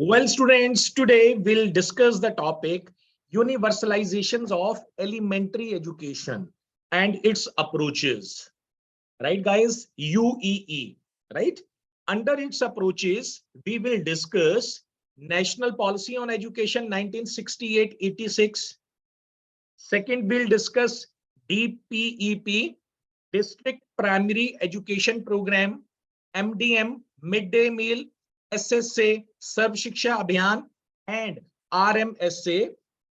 Well, students, today we'll discuss the topic universalizations of elementary education and its approaches. Right, guys? UEE, right? Under its approaches, we will discuss National Policy on Education 1968-86. Second, we'll discuss DPEP, District Primary Education Program, MDM, Midday Meal, SSA, Sarv Shiksha Abhiyan, and RMSA,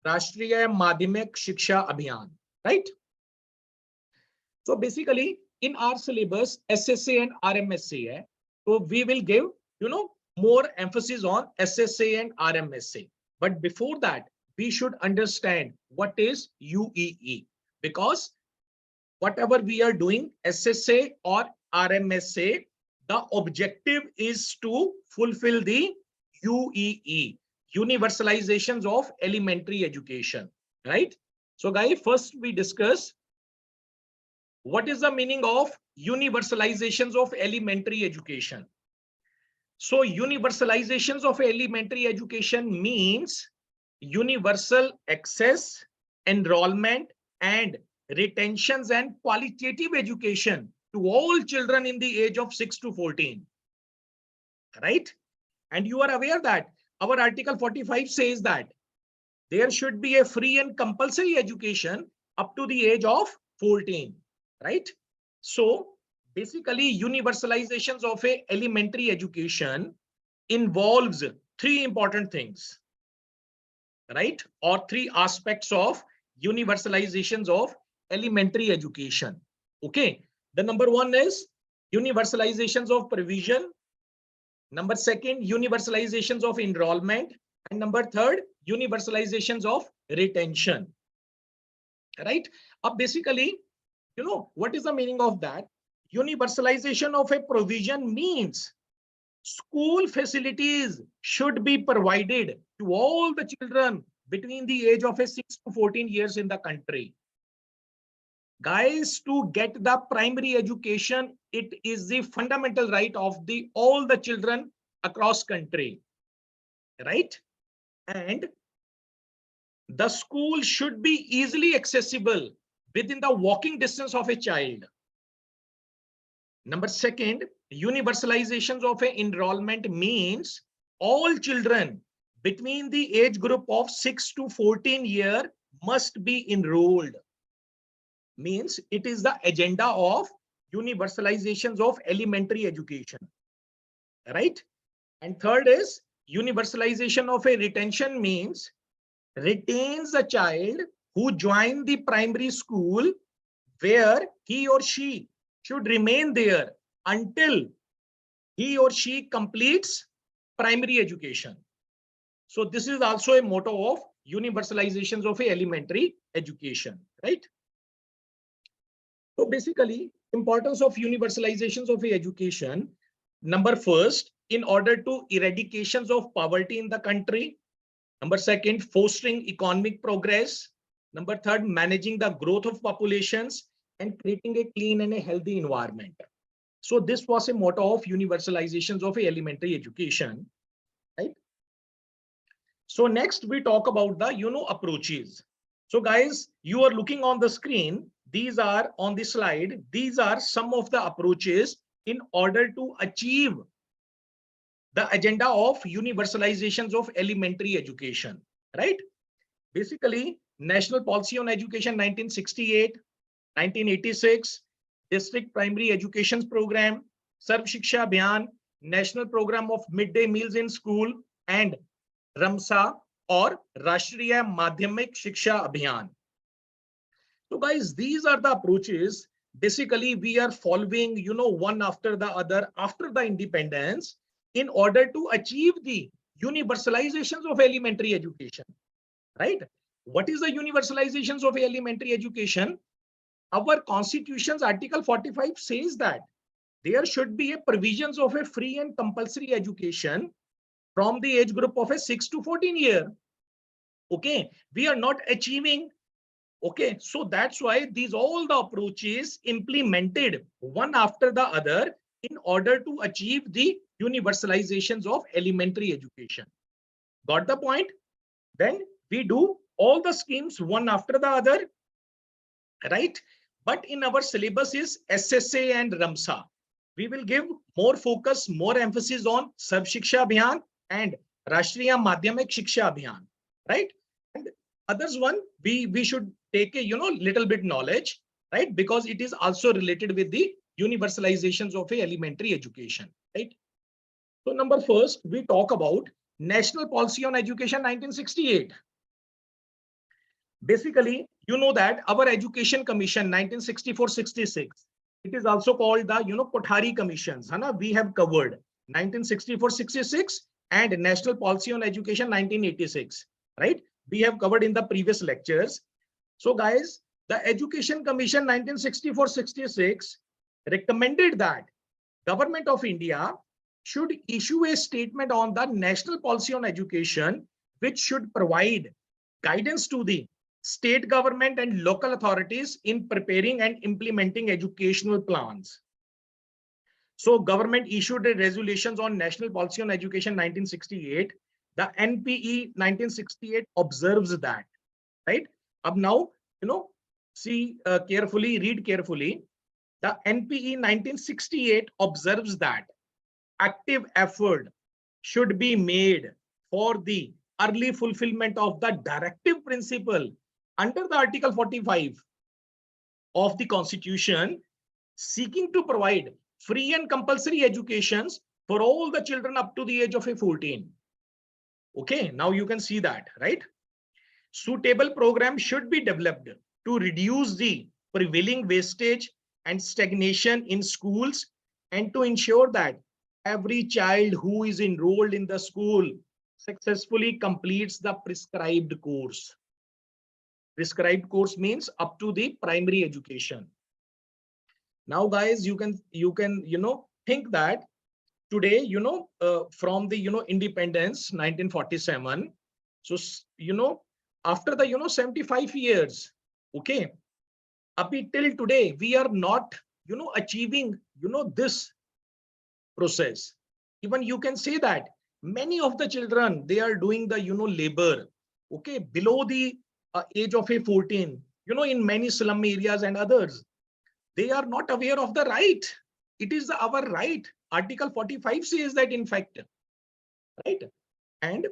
Rashtriya Madhyamik Shiksha Abhiyan, right? So basically, in our syllabus, SSA and RMSA, so we will give, more emphasis on SSA and RMSA. But before that, we should understand what is UEE, because whatever we are doing, SSA or RMSA, the objective is to fulfill the UEE, universalizations of elementary education, right? So guys, first we discuss what is the meaning of universalizations of elementary education. So universalizations of elementary education means universal access, enrollment, and retentions and qualitative education to all children in the age of 6 to 14, right? And you are aware that our Article 45 says that there should be a free and compulsory education up to the age of 14, right? So basically, universalizations of a elementary education involves three important things, right? Or three aspects of universalizations of elementary education. Okay, the number one is universalizations of provision. Number second, universalizations of enrollment. And number third, universalizations of retention, right? Basically, what is the meaning of that? Universalization of a provision means school facilities should be provided to all the children between the age of 6 to 14 years in the country. Guys, to get the primary education, it is the fundamental right of all the children across country, right? And the school should be easily accessible within the walking distance of a child. Number second, universalizations of a enrollment means all children between the age group of 6 to 14 year must be enrolled. Means it is the agenda of universalizations of elementary education, right? And third is universalization of a retention means retains a child who joined the primary school where he or she should remain there until he or she completes primary education. So this is also a motto of universalizations of a elementary education, right? So basically, importance of universalizations of a education. Number first, in order to eradications of poverty in the country. Number second, fostering economic progress. Number third, managing the growth of populations and creating a clean and a healthy environment. So this was a motto of universalizations of elementary education, right? So next we talk about the approaches. So guys, you are looking on the screen. These are on the slide. These are some of the approaches in order to achieve the agenda of universalizations of elementary education, right? Basically, National Policy on Education 1968, 1986, District Primary Education Program, Sarv Shiksha Abhiyan, National Program of Midday Meals in School, and RMSA or Rashtriya Madhyamik Shiksha Abhiyan. So guys, these are the approaches. Basically, we are following, one after the other after the independence in order to achieve the universalizations of elementary education, right? What is the universalizations of elementary education? Our Constitution's Article 45 says that there should be a provisions of a free and compulsory education from the age group of a 6 to 14 year. Okay, we are not achieving. Okay, so that's why these all the approaches implemented one after the other in order to achieve the universalizations of elementary education. Got the point? Then we do all the schemes one after the other, right? But in our syllabus is SSA and RMSA. We will give more focus, more emphasis on Sarv Shiksha Abhiyan and Rashtriya Madhyamik Shiksha Abhiyan, right? And others one, we should take a little bit knowledge, right? Because it is also related with the universalizations of a elementary education, right? So number first, we talk about National Policy on Education 1968. Basically, you know that our Education Commission 1964-66, it is also called the Kothari Commissions. We have covered 1964-66 and National Policy on Education 1986, right? We have covered in the previous lectures. So guys, the Education Commission 1964-66 recommended that Government of India should issue a statement on the National Policy on Education, which should provide guidance to the state government and local authorities in preparing and implementing educational plans. So government issued resolutions on National Policy on Education 1968. The NPE 1968 observes that, right? Up now, see carefully, read carefully. The NPE 1968 observes that active effort should be made for the early fulfillment of the directive principle under the Article 45 of the Constitution, seeking to provide free and compulsory educations for all the children up to the age of 14. Okay, now you can see that, right? Suitable programs should be developed to reduce the prevailing wastage and stagnation in schools and to ensure that every child who is enrolled in the school successfully completes the prescribed course. Prescribed course means up to the primary education. Now guys, you can think that today from the independence 1947, so after the 75 years, okay, up till today we are not achieving this process. Even you can say that many of the children, they are doing the labor, okay, below the age of 14, in many slum areas and others. They are not aware of the right. It is our right. Article 45 says that, in fact, right? And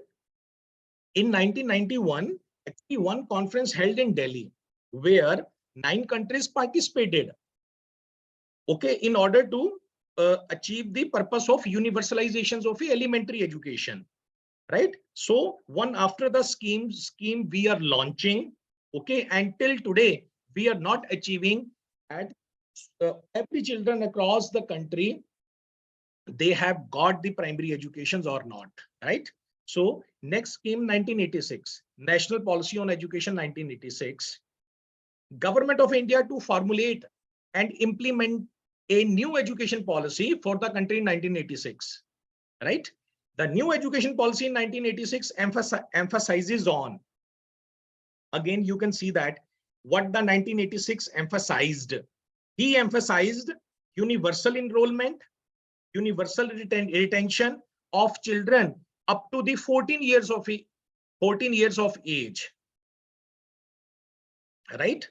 in 1991, actually one conference held in Delhi where 9 countries participated, okay, in order to achieve the purpose of universalizations of elementary education, right? So one after the scheme we are launching, okay, until today we are not achieving at every children across the country, they have got the primary educations or not, right? So next scheme 1986, National Policy on Education 1986, Government of India to formulate and implement a new education policy for the country in 1986, right? The new education policy in 1986 emphasizes on, again you can see that what the 1986 emphasized. He emphasized universal enrollment, universal retention of children up to the 14 years of age, right?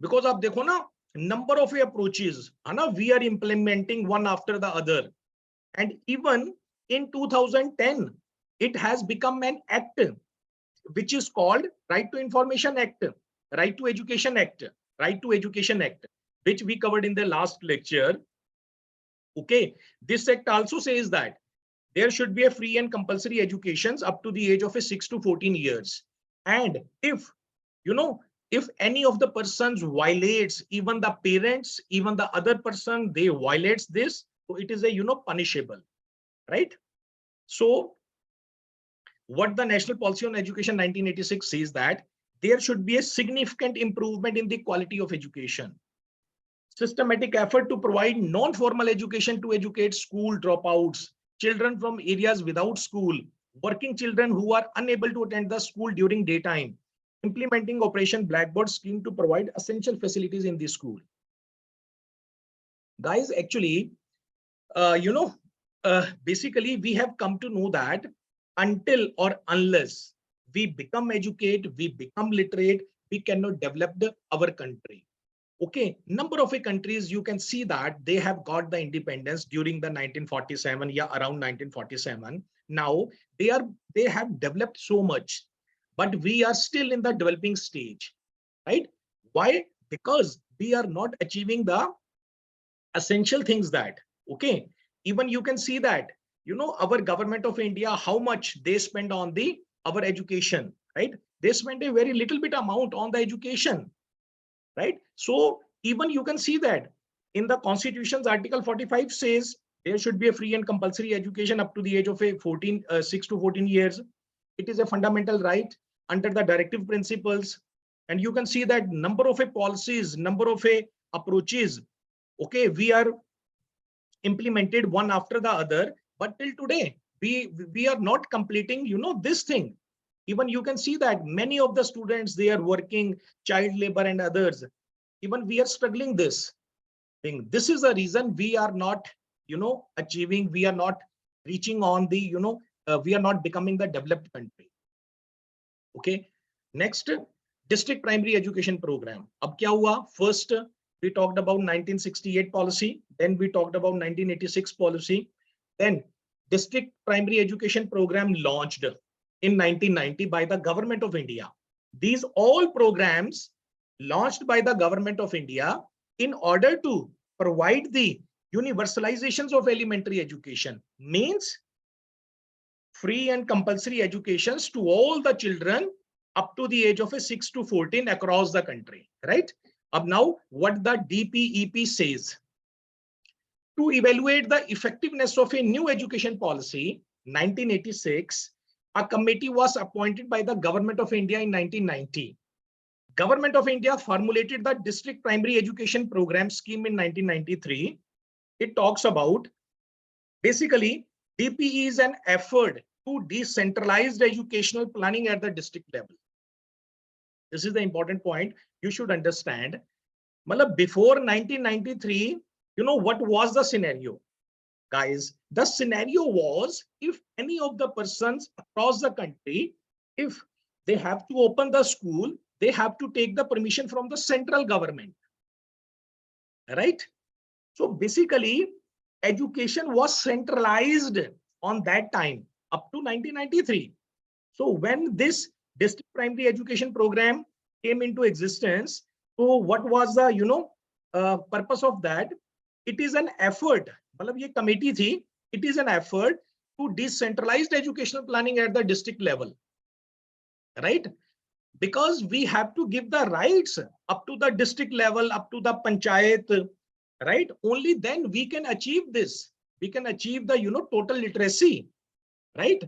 Because of देखो ना, number of approaches we are implementing one after the other, and even in 2010 it has become an act which is called Right to Information Act, Right to Education Act, Right to Education Act, which we covered in the last lecture. Okay, this act also says that there should be a free and compulsory educations up to the age of 6 to 14 years, and if if any of the persons violates, even the parents, even the other person, they violates this, so it is a punishable, right? So what the National Policy on Education 1986 says that there should be a significant improvement in the quality of education, systematic effort to provide non-formal education to educate school dropouts, children from areas without school, working children who are unable to attend the school during daytime, implementing Operation Blackboard scheme to provide essential facilities in the school. Guys, actually, basically we have come to know that until or unless we become educated, we become literate, we cannot develop our country. Okay, number of countries you can see that they have got the independence during the 1947, yeah, around 1947. Now they have developed so much, but we are still in the developing stage, right? Why? Because we are not achieving the essential things that, okay, even you can see that, our government of India, how much they spend on the our education, right? They spend a very little bit amount on the education, right? So even you can see that in the Constitution's Article 45 says there should be a free and compulsory education up to the age of 6 to 14 years. It is a fundamental right under the directive principles. And you can see that number of policies, number of approaches, okay, we are implemented one after the other. But till today, we are not completing, this thing. Even you can see that many of the students, they are working child labor and others. Even we are struggling this thing. This is the reason we are not, achieving, we are not reaching on the, we are not becoming the developed country. Okay. Next, district primary education program. Ab kya hua? First, we talked about 1968 policy. Then we talked about 1986 policy. Then district primary education program launched in 1990 by the government of India. These all programs launched by the government of India in order to provide the universalizations of elementary education, means free and compulsory educations to all the children up to the age of 6 to 14 across the country, right? Now, what the DPEP says, to evaluate the effectiveness of a new education policy, 1986, a committee was appointed by the government of India in 1990. Government of India formulated the district primary education program scheme in 1993. It talks about, basically, DPE is an effort to decentralize educational planning at the district level. This is the important point you should understand. Before 1993, what was the scenario? Guys, the scenario was, if any of the persons across the country, if they have to open the school, they have to take the permission from the central government, right? So basically, education was centralized on that time up to 1993. So when this district primary education program came into existence, so what was the purpose of that? It is an effort. ये committee थी. It is an effort to decentralize educational planning at the district level, right? Because we have to give the rights up to the district level, up to the panchayat, right? Only then we can achieve this. We can achieve the total literacy, right?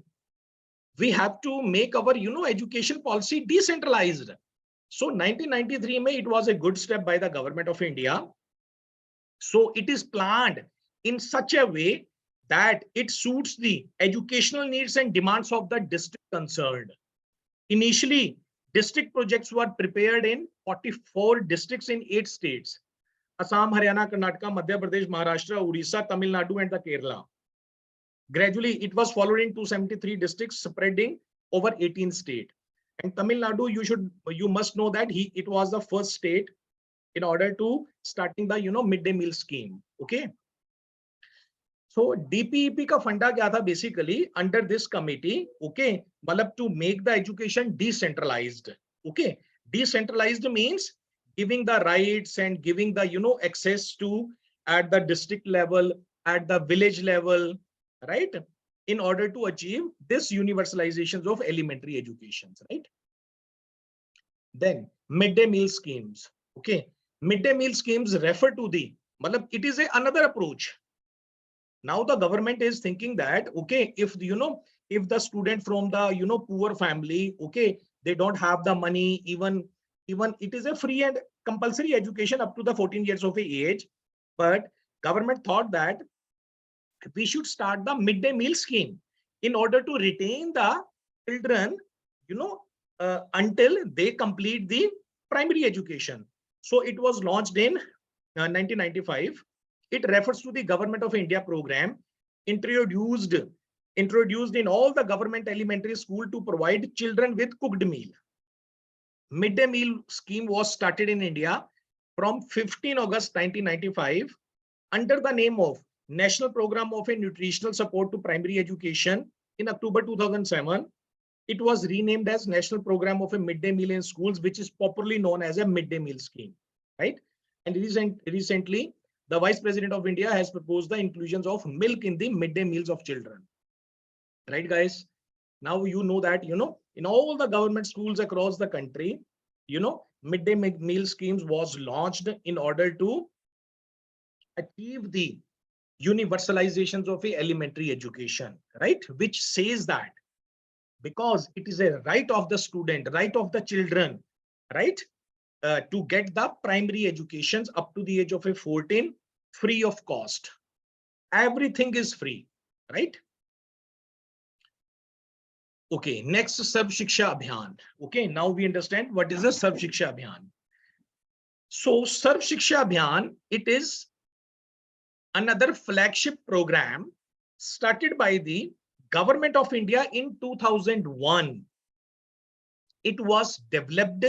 We have to make our education policy decentralized. So 1993 May, it was a good step by the government of India. So it is planned in such a way that it suits the educational needs and demands of the district concerned. Initially, district projects were prepared in 44 districts in 8 states: Assam, Haryana, Karnataka, Madhya Pradesh, Maharashtra, Odisha, Tamil Nadu, and the Kerala. Gradually, it was followed in 273 districts spreading over 18 states. And Tamil Nadu, you must know that it was the first state in order to starting the midday meal scheme. Okay. So DPEP ka funda kya tha? Basically, under this committee, okay, to make the education decentralized. Okay, decentralized means giving the rights and giving the access to at the district level, at the village level, right? In order to achieve this universalizations of elementary education, right? Then midday meal schemes. Okay, midday meal schemes refer to the, it is another approach. Now the government is thinking that, okay, if if the student from the poor family, okay, they don't have the money, even it is a free and compulsory education up to the 14 years of age, but government thought that we should start the midday meal scheme in order to retain the children until they complete the primary education. So it was launched in 1995. It refers to the Government of India program introduced introduced in all the government elementary school to provide children with cooked meal. Midday meal scheme was started in India from 15 August 1995 under the name of National Program of a Nutritional Support to Primary Education. In October 2007, it was renamed as National Program of a Midday Meal in Schools, which is popularly known as a midday meal scheme, right? And recently, the Vice President of India has proposed the inclusions of milk in the midday meals of children, right, guys? Now you know that, in all the government schools across the country, midday meal schemes was launched in order to achieve the universalizations of a elementary education, right? Which says that because it is a right of the student, right of the children, right? To get the primary educations up to the age of a 14, free of cost. Everything is free, right? Okay, next Sarv Shiksha Abhiyan. Okay, now we understand what is a Sarv Shiksha Abhiyan. So Sarv Shiksha Abhiyan, it is another flagship program started by the Government of India in 2001. It was developed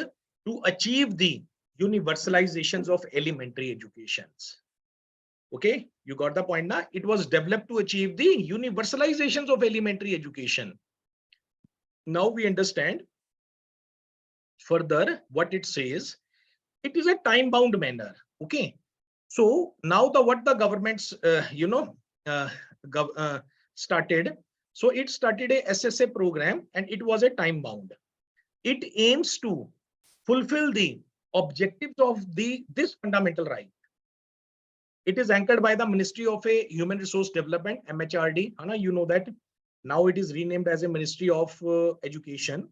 to achieve the universalizations of elementary educations. Okay, you got the point now? It was developed to achieve the universalizations of elementary education. Now we understand further what it says. It is a time-bound manner. Okay, so now what the government's started. So it started a SSA program and it was a time-bound. It aims to fulfill the objectives of this fundamental right. It is anchored by the Ministry of Human Resource Development, MHRD. Anna, you know that now it is renamed as a Ministry of Education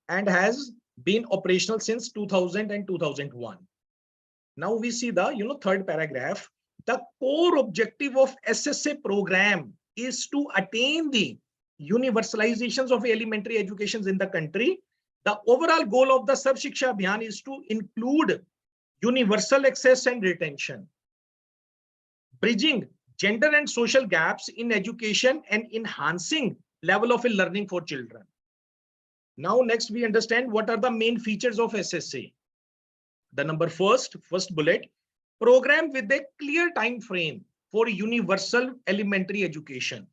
and has been operational since 2000 and 2001. Now we see the third paragraph. The core objective of SSA program is to attain the universalizations of elementary educations in the country. The overall goal of the Sarv Shiksha Abhiyan is to include universal access and retention, bridging gender and social gaps in education and enhancing level of learning for children. Now next we understand what are the main features of SSA. The number first bullet, program with a clear time frame for universal elementary education.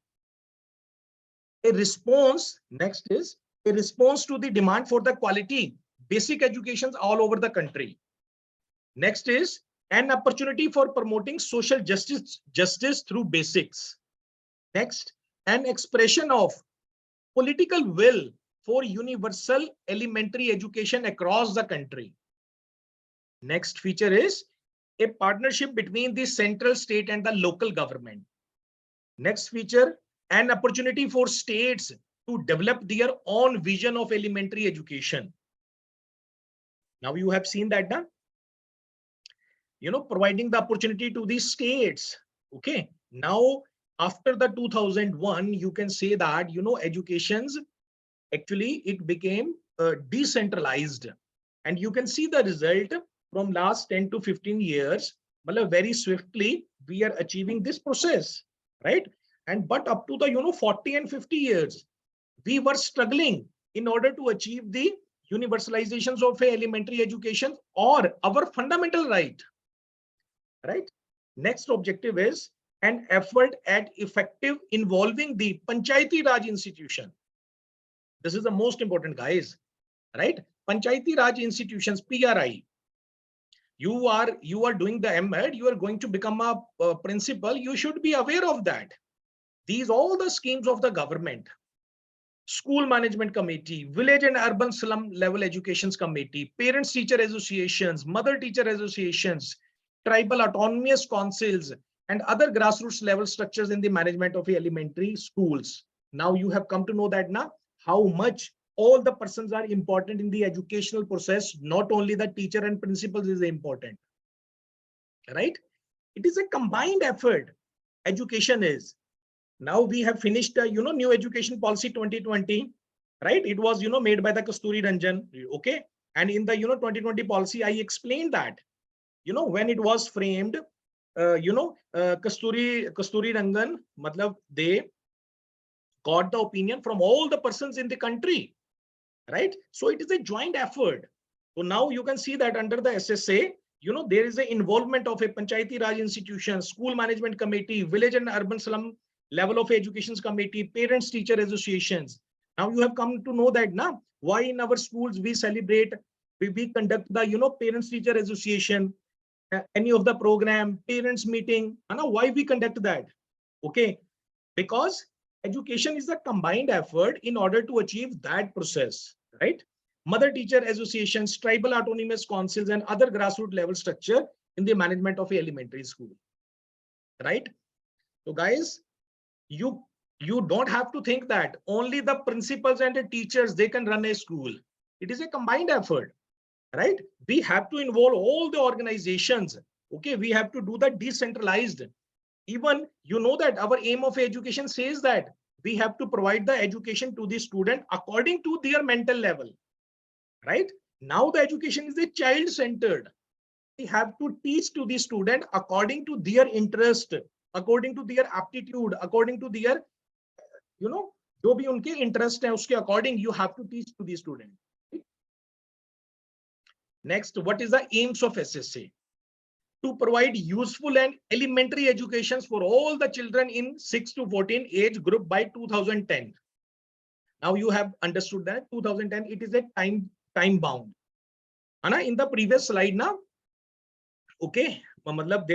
A response, next is a response to the demand for the quality basic educations all over the country. Next is an opportunity for promoting social justice through basics. Next, an expression of political will for universal elementary education across the country. Next feature is a partnership between the central, state, and the local government. Next feature, an opportunity for states to develop their own vision of elementary education. Now you have seen that, huh? Providing the opportunity to the states. Okay, now after the 2001, you can say that educations actually it became decentralized, and you can see the result from last 10 to 15 years. Very swiftly we are achieving this process, right? And but up to the 40 and 50 years we were struggling in order to achieve the universalizations of elementary education or our fundamental right. Right. Next objective is an effort at effective involving the Panchayati Raj institution. This is the most important, guys. Right? Panchayati Raj institutions, PRI. You are doing the M.Ed. You are going to become a principal. You should be aware of that. These all the schemes of the government. School Management Committee, Village and Urban Slum Level Educations Committee, Parents Teacher Associations, Mother Teacher Associations, tribal autonomous councils, and other grassroots level structures in the management of elementary schools. Now you have come to know that now how much all the persons are important in the educational process. Not only the teacher and principals is important, right? It is a combined effort. Education is. Now we have finished new education policy 2020, right? It was made by the Kasturi Ranjan. Okay, and in the 2020 policy I explained that when it was framed, Kasturi Rangan, matlab they got the opinion from all the persons in the country, right? So it is a joint effort. So now you can see that under the SSA, there is a involvement of a Panchayati Raj institution, school management committee, village and urban slum level of education committee, parents teacher associations. Now you have come to know that now why in our schools we celebrate, we conduct the parents teacher association, any of the program, parents meeting. Now why we conduct that? Okay, because education is a combined effort in order to achieve that process, right? Mother teacher associations, tribal autonomous councils, and other grassroots level structure in the management of elementary school, right? So guys, you don't have to think that only the principals and the teachers, they can run a school. It is a combined effort, right? We have to involve all the organizations. Okay, we have to do the decentralized. Even that our aim of education says that we have to provide the education to the student according to their mental level, right? Now the education is a child centered. We have to teach to the student according to their interest, according to their aptitude, according to their जो भी उनके interest है उसके according you have to teach to the student. Next, what is the aims of SSA? To provide useful and elementary educations for all the children in 6 to 14 age group by 2010. Now you have understood that 2010, it is a time bound. Ana, in the previous slide now, okay,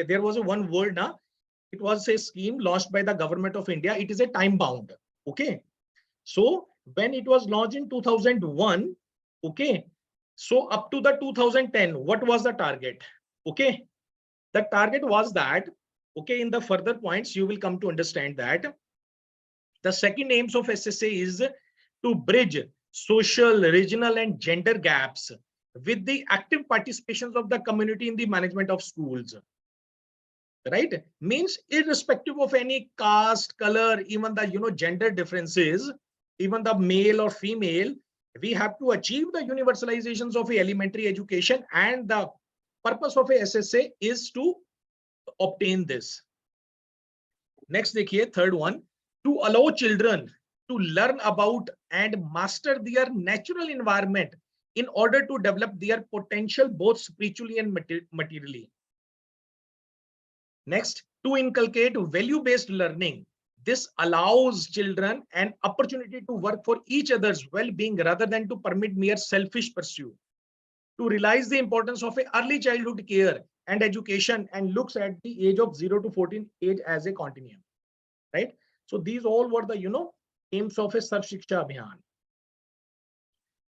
there was a one word now. It was a scheme launched by the government of India. It is a time bound. Okay, so when it was launched in 2001, okay, so up to the 2010, what was the target? Okay, the target was that, okay, in the further points, you will come to understand that the second aims of SSA is to bridge social, regional, and gender gaps with the active participations of the community in the management of schools. Right? Means irrespective of any caste, color, even the gender differences, even the male or female, we have to achieve the universalizations of elementary education, and the purpose of a SSA is to obtain this. Next, देखिए third one, to allow children to learn about and master their natural environment in order to develop their potential both spiritually and materially. Next, to inculcate value-based learning. This allows children an opportunity to work for each other's well-being rather than to permit mere selfish pursuit. To realize the importance of early childhood care and education, and looks at the age of 0 to 14 age as a continuum, right? So these all were the aims of a Sarv Shiksha Abhiyan.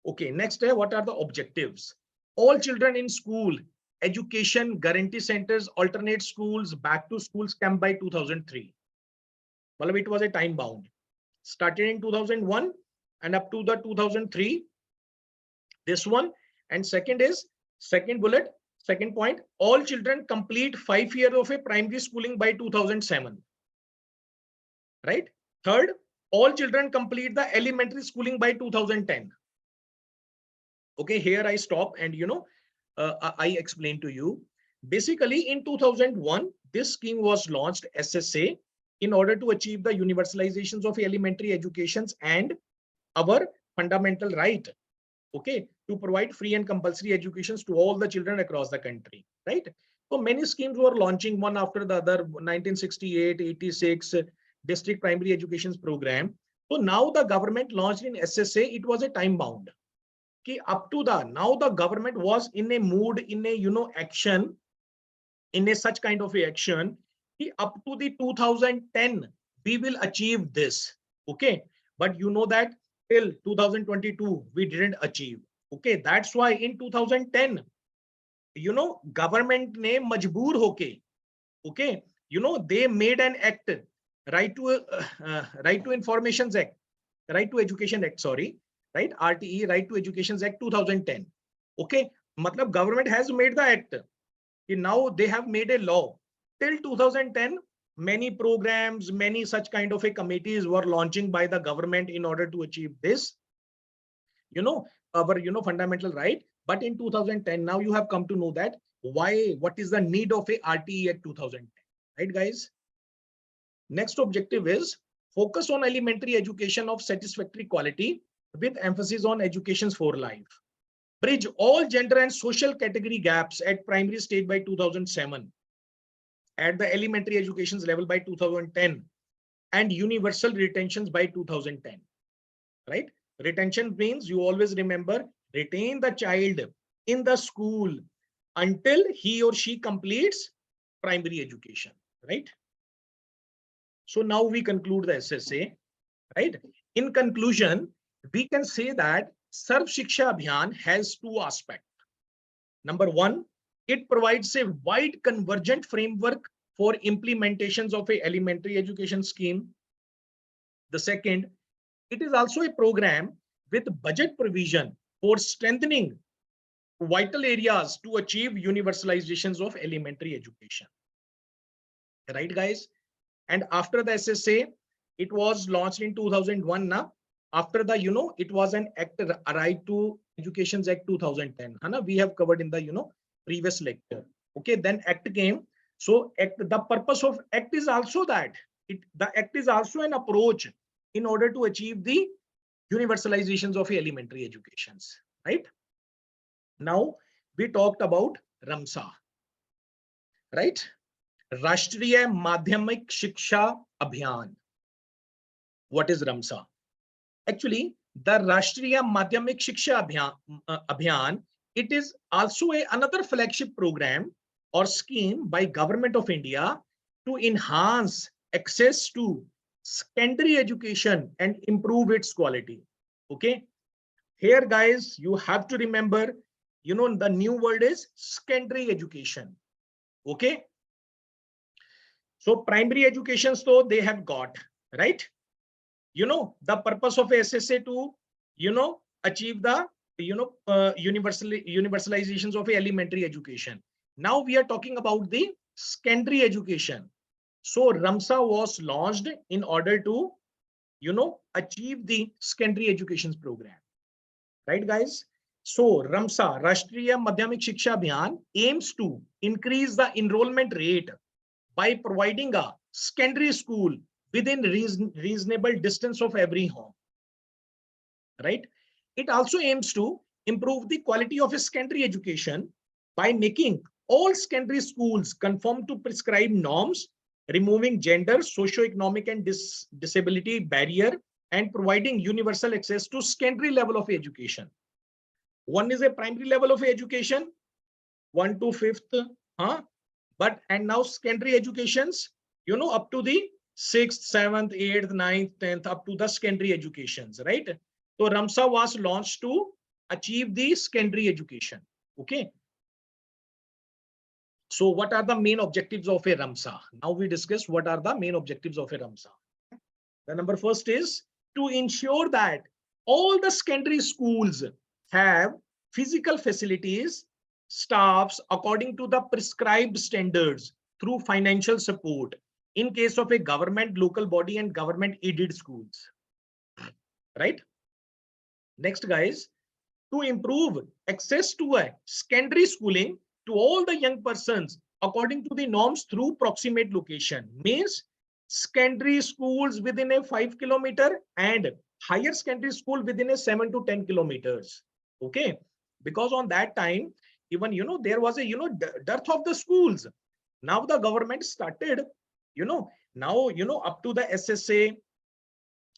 Okay, next, what are the objectives? All children in school, education, guarantee centers, alternate schools, back to schools camp by 2003. Well, it was a time bound. Started in 2001 and up to the 2003. This one. And second is, second bullet, second point, all children complete 5 years of a primary schooling by 2007. Right? Third, all children complete the elementary schooling by 2010. Okay, here I stop and I explain to you. Basically, in 2001, this scheme was launched, SSA, in order to achieve the universalizations of elementary educations and our fundamental right, okay, to provide free and compulsory educations to all the children across the country, right? So many schemes were launching one after the other, 1968, 86, district primary education program. So now the government launched in SSA, it was a time bound. Okay, up to now the government was in a mood, in a action, in a such kind of a action, up to the 2010 we will achieve this. Okay, but that till 2022 we didn't achieve. Okay, that's why in 2010 government ne majboor hoke, okay, they made an act, right to information act, right to education act, sorry, right, RTE, right to education act 2010. Okay, matlab government has made the act. Now they have made a law. Till 2010, many programs, many such kind of a committees were launching by the government in order to achieve this, our fundamental right. But in 2010, now you have come to know that why, what is the need of a RTE at 2010, right, guys? Next objective is focus on elementary education of satisfactory quality with emphasis on educations for life. Bridge all gender and social category gaps at primary stage by 2007, at the elementary education's level by 2010, and universal retentions by 2010. Right? Retention means, you always remember, retain the child in the school until he or she completes primary education. Right? So now we conclude the SSA. Right? In conclusion, we can say that Sarv Shiksha Abhiyan has two aspects. Number one, it provides a wide convergent framework for implementations of a elementary education scheme. The second, it is also a program with budget provision for strengthening vital areas to achieve universalizations of elementary education. Right, guys? And after the SSA, it was launched in 2001. Now, after the, it was an act, Right to Education Act 2010. We have covered in the, previous lecture. Okay, then act came. So the purpose of act is also that the act is also an approach in order to achieve the universalizations of elementary educations. Right? Now we talked about RMSA. Right? Rashtriya Madhyamik Shiksha Abhiyan. What is RMSA? Actually, the Rashtriya Madhyamik Shiksha Abhiyan, it is also another flagship program or scheme by Government of India to enhance access to secondary education and improve its quality. Okay. Here, guys, you have to remember, the new word is secondary education. Okay. So primary education, so they have got, right? The purpose of SSA to, achieve the, universalizations of elementary education. Now we are talking about the secondary education. So RMSA was launched in order to, achieve the secondary education program. Right, guys? So RMSA, Rashtriya Madhyamik Shiksha Abhiyan, aims to increase the enrollment rate by providing a secondary school within reasonable distance of every home. Right? It also aims to improve the quality of a secondary education by making all secondary schools conform to prescribed norms, removing gender, socio-economic and disability barrier, and providing universal access to secondary level of education. One is a primary level of education, 1 to 5th, and now secondary educations, up to the 6th, 7th, 8th, 9th, 10th, up to the secondary educations, right? So RMSA was launched to achieve the secondary education. Okay. So what are the main objectives of a RMSA? Now we discuss what are the main objectives of a RMSA. The number first is to ensure that all the secondary schools have physical facilities, staffs according to the prescribed standards through financial support in case of a government, local body and government aided schools. Right? Next, guys, to improve access to a secondary schooling to all the young persons according to the norms through proximate location, means secondary schools within a 5 kilometer and higher secondary school within a 7 to 10 kilometers. Okay, because on that time, even there was a dearth of the schools. Now the government started, now up to the SSA,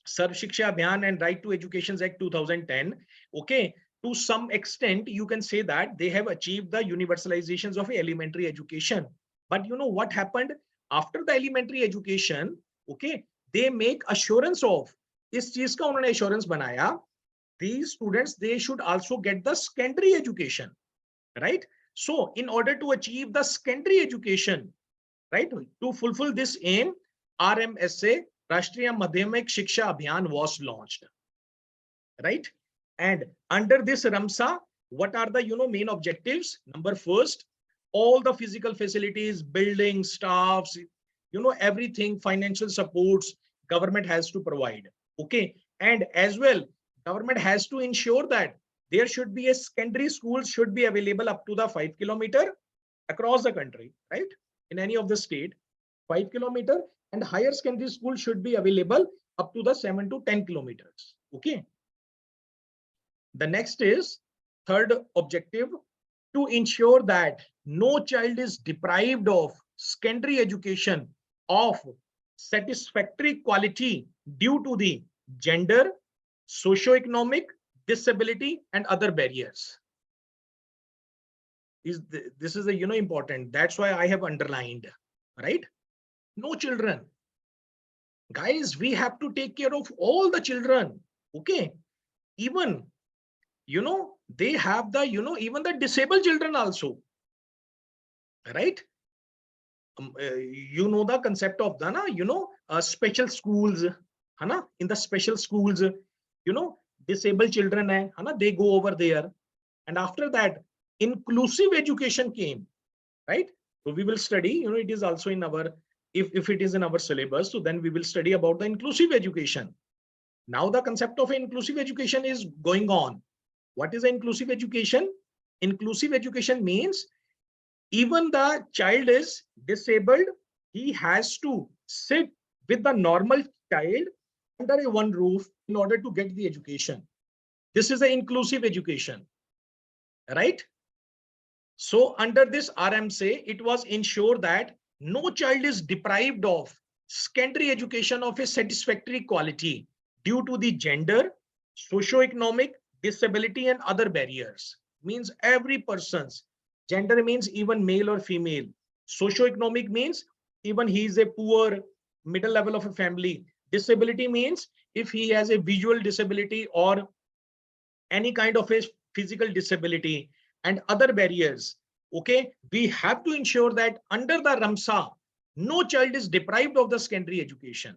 Sarv Shiksha Abhiyan and Right to Education Act 2010. Okay, to some extent, you can say that they have achieved the universalizations of elementary education. But what happened after the elementary education? Okay, they make assurance of इस चीज का उन्होंने assurance बनाया. These students, they should also get the secondary education, right? So in order to achieve the secondary education, right, to fulfill this aim, RMSA, Rashtriya Madhyamik Shiksha Abhiyan, was launched, right? And under this RMSA, what are the main objectives? Number first, all the physical facilities, buildings, staffs, everything, financial supports, government has to provide. Okay, and as well, government has to ensure that there should be a secondary school should be available up to the 5 kilometer across the country, right? In any of the state, 5 kilometer, and higher secondary school should be available up to the 7 to 10 kilometers. Okay. The next is third objective, to ensure that no child is deprived of secondary education of satisfactory quality due to the gender, socio-economic, disability, and other barriers. This is a important. That's why I have underlined, right? No children. Guys, we have to take care of all the children. Okay. Even, they have the, even the disabled children also, right? The concept of the, special schools, in the special schools, disabled children, they go over there. And after that, inclusive education came, right? So we will study, it is also in our, if it is in our syllabus, so then we will study about the inclusive education. Now the concept of inclusive education is going on. What is inclusive education? Inclusive education means even the child is disabled, he has to sit with the normal child under a one roof in order to get the education. This is the inclusive education, right? So under this RMSA, it was ensured that no child is deprived of secondary education of a satisfactory quality due to the gender, socio-economic, disability, and other barriers. Means every person's gender means even male or female. Socio-economic means even he is a poor middle level of a family. Disability means if he has a visual disability or any kind of a physical disability, and other barriers. Okay, we have to ensure that under the RMSA, no child is deprived of the secondary education.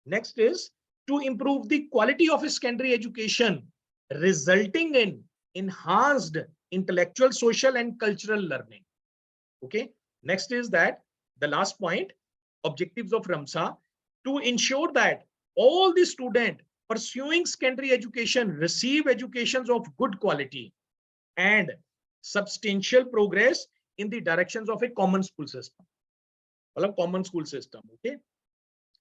Next is to improve the quality of secondary education, resulting in enhanced intellectual, social, and cultural learning. Okay, next is that the last point, objectives of RMSA, to ensure that all the students pursuing secondary education receive educations of good quality and substantial progress in the directions of a common school system. Common school system. Okay,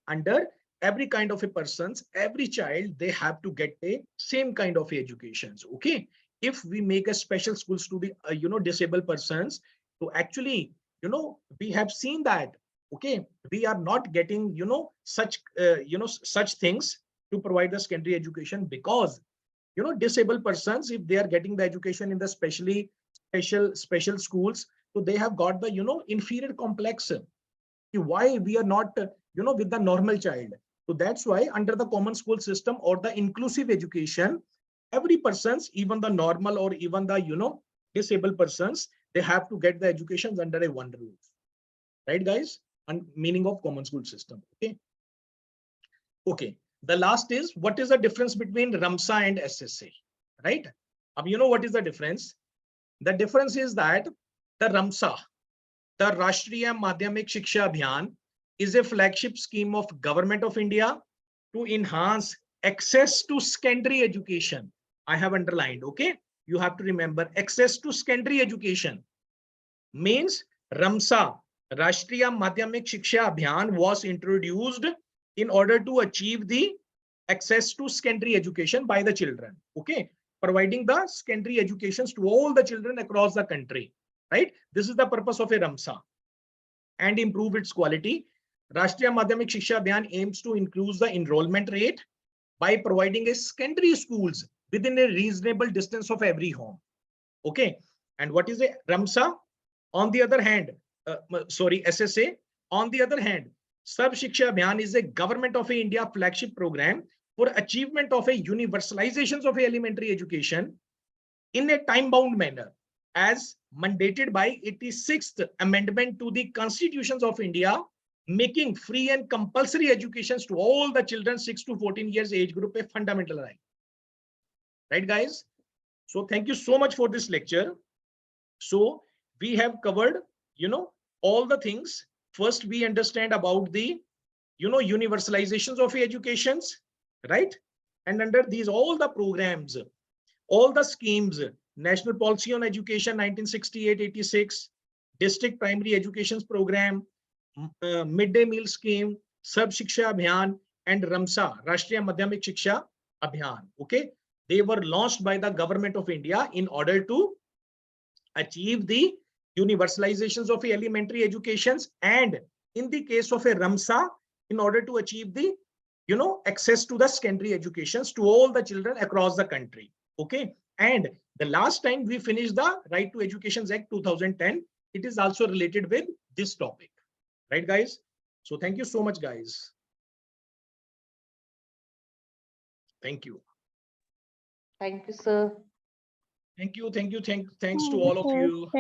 under every kind of a person's, every child, they have to get a same kind of educations. Okay, if we make a special schools to the disabled persons, so actually we have seen that, okay, we are not getting such such things to provide the secondary education, because disabled persons, if they are getting the education in the special schools, so they have got the inferior complex. Why we are not with the normal child? So that's why under the common school system or the inclusive education, every persons, even the normal or even the disabled persons, they have to get the educations under a one roof, right guys? And meaning of common school system. Okay, the last is, what is the difference between RMSA and SSA, right? What is the difference? The difference is that the RMSA, the Rashtriya Madhyamik Shiksha Abhiyan, is a flagship scheme of Government of India to enhance access to secondary education. I have underlined, okay? You have to remember, access to secondary education means RMSA, Rashtriya Madhyamik Shiksha Abhiyan, was introduced in order to achieve the access to secondary education by the children. Okay, providing the secondary educations to all the children across the country, right? This is the purpose of a RMSA, and improve its quality. Rashtriya Madhyamik Shiksha Abhiyan aims to increase the enrollment rate by providing a secondary schools within a reasonable distance of every home. Okay, and what is a RMSA? On the other hand, SSA. On the other hand, Sarv Shiksha Abhiyan is a Government of India flagship program for achievement of a universalization of elementary education in a time-bound manner, as mandated by 86th Amendment to the Constitutions of India, making free and compulsory educations to all the children 6 to 14 years age group a fundamental right. Right, guys? So thank you so much for this lecture. So we have covered, all the things. First, we understand about the, universalizations of educations, right? And under these, all the programs, all the schemes, National Policy on Education 1968-86, District Primary Education Program, Midday Meal Scheme, Sarv Shiksha Abhiyan, and RMSA, Rashtriya Madhyamik Shiksha Abhiyan. Okay, they were launched by the government of India in order to achieve the universalizations of elementary educations, and in the case of a RMSA, in order to achieve the access to the secondary educations to all the children across the country. Okay, and the last time we finished the Right to Education Act 2010, it is also related with this topic, right guys? So thank you so much guys. Thank you. Thank you, sir. Thanks to all of you.